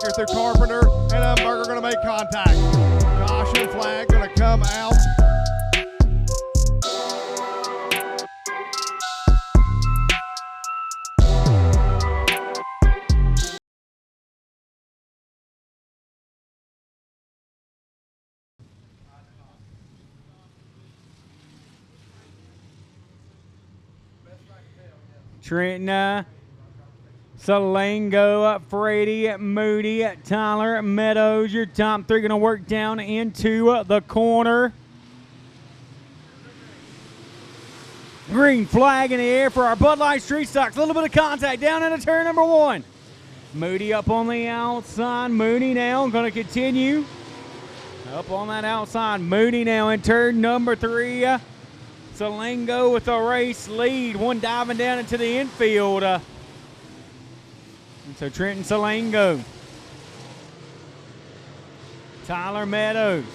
Factor through Carpenter, and Umberger going to make contact. Caution flag going to come out. Trenton Salango, Freddie Moody, Tyler Meadows. Your top three going to work down into the corner. Green flag in the air for our Bud Light Street Stocks. A little bit of contact down into turn number one. Moody up on the outside. Moody now going to continue. Up on that outside. Moody now in turn number three. Salango with a race lead. One diving down into the infield. And so Trenton Salango. Tyler Meadows.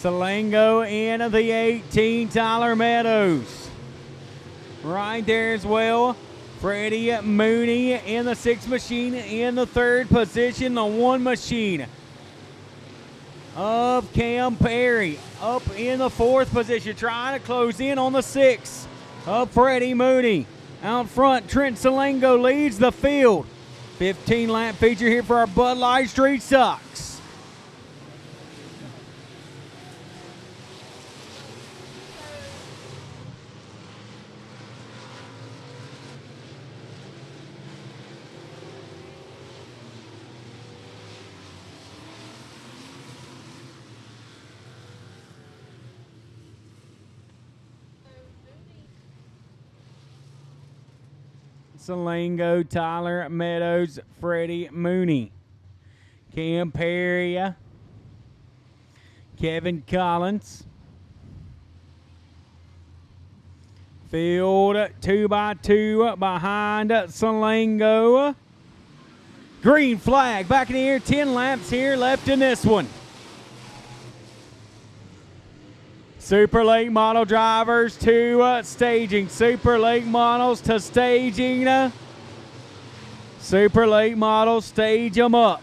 Salango in the 18, Tyler Meadows. Right there as well. Freddie Mooney in the 6 machine in the 3rd position. The 1 machine of Cam Perry up in the 4th position, trying to close in on the 6 of Freddie Mooney. Out front, Trent Salango leads the field. 15-lap feature here for our Bud Light Street Stocks. Salango, Tyler Meadows, Freddie Mooney, Cam Perry, Kevin Collins. Field 2x2 behind Salango. Green flag back in the air. 10 laps here left in this one. Super Lake model drivers to staging. Super Lake models to staging. Super Lake models, stage them up.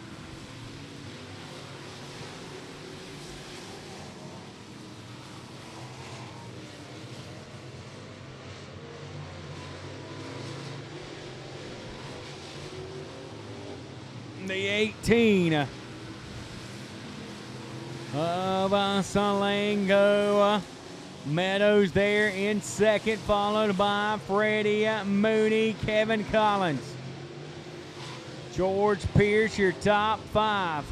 The 18 of Salango. Meadows there in 2nd, followed by Freddie Mooney, Kevin Collins. George Pierce, your top 5.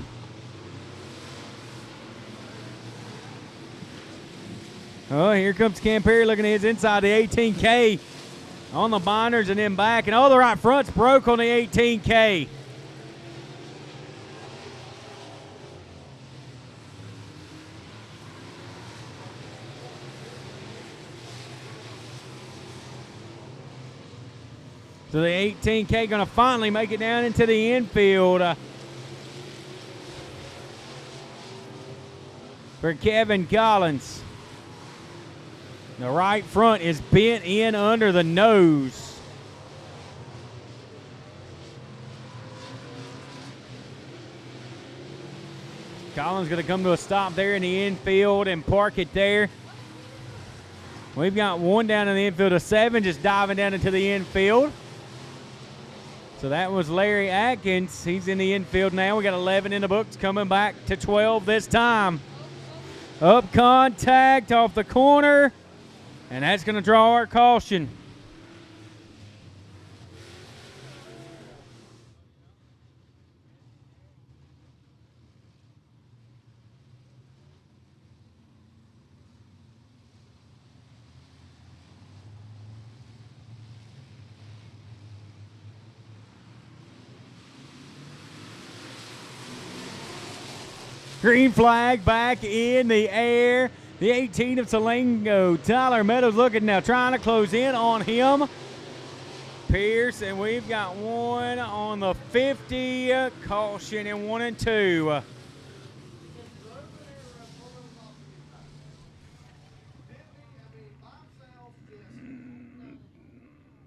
Oh, here comes Cam Perry looking at his inside the 18K on the binders and then back. And oh, the right front's broke on the 18K. So the 18K going to finally make it down into the infield for Kevin Collins. The right front is bent in under the nose. Collins going to come to a stop there in the infield and park it there. We've got 1 down in the infield, a 7 just diving down into the infield. So that was Larry Atkins. He's in the infield now. We got 11 in the books, coming back to 12 this time. Up contact off the corner, and that's going to draw our caution. Green flag back in the air. The 18 of Salengo, Tyler Meadows looking now, trying to close in on him. Pierce, and we've got one on the 50. Caution in 1 and 2.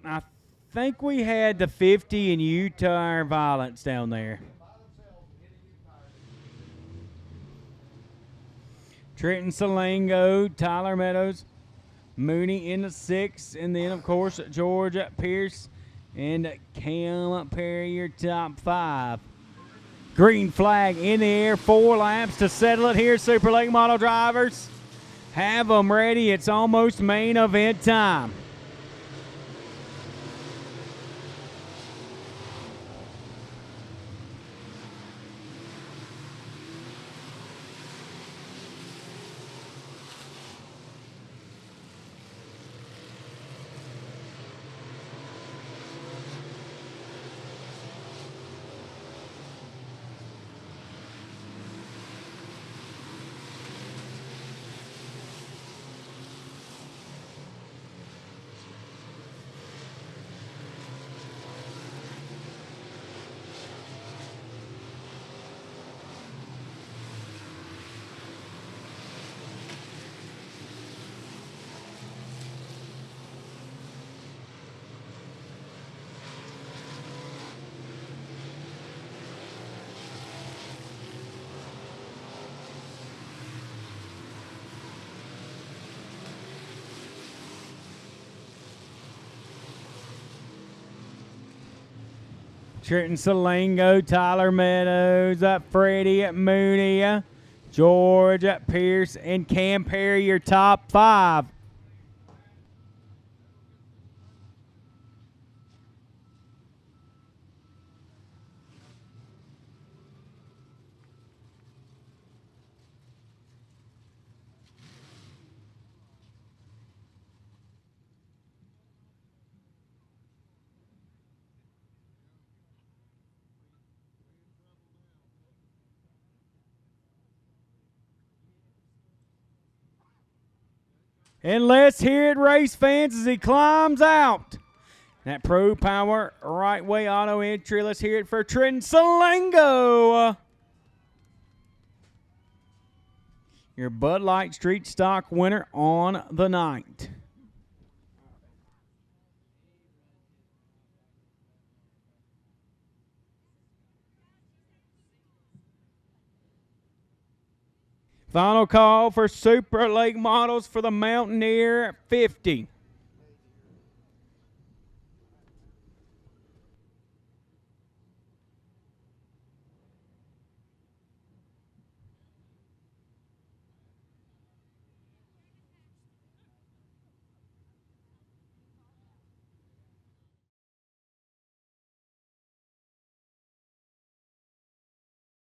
I think we had the 50 in Utah Violence down there. Trenton Salengo, Tyler Meadows, Mooney in the 6, and then, of course, George Pierce and Cam Perry, your top 5. Green flag in the air, 4 laps to settle it here. Super Lake Model drivers, have them ready. It's almost main event time. Trenton Salengo, Tyler Meadows, Freddie Mooney, George Pierce, and Cam Perry, your top 5. And let's hear it, race fans, as he climbs out. That Pro Power Right Way Auto entry. Let's hear it for Trenton Salengo. Your Bud Light Street Stock winner on the night. Final call for Super Lake Models for the Mountaineer 50.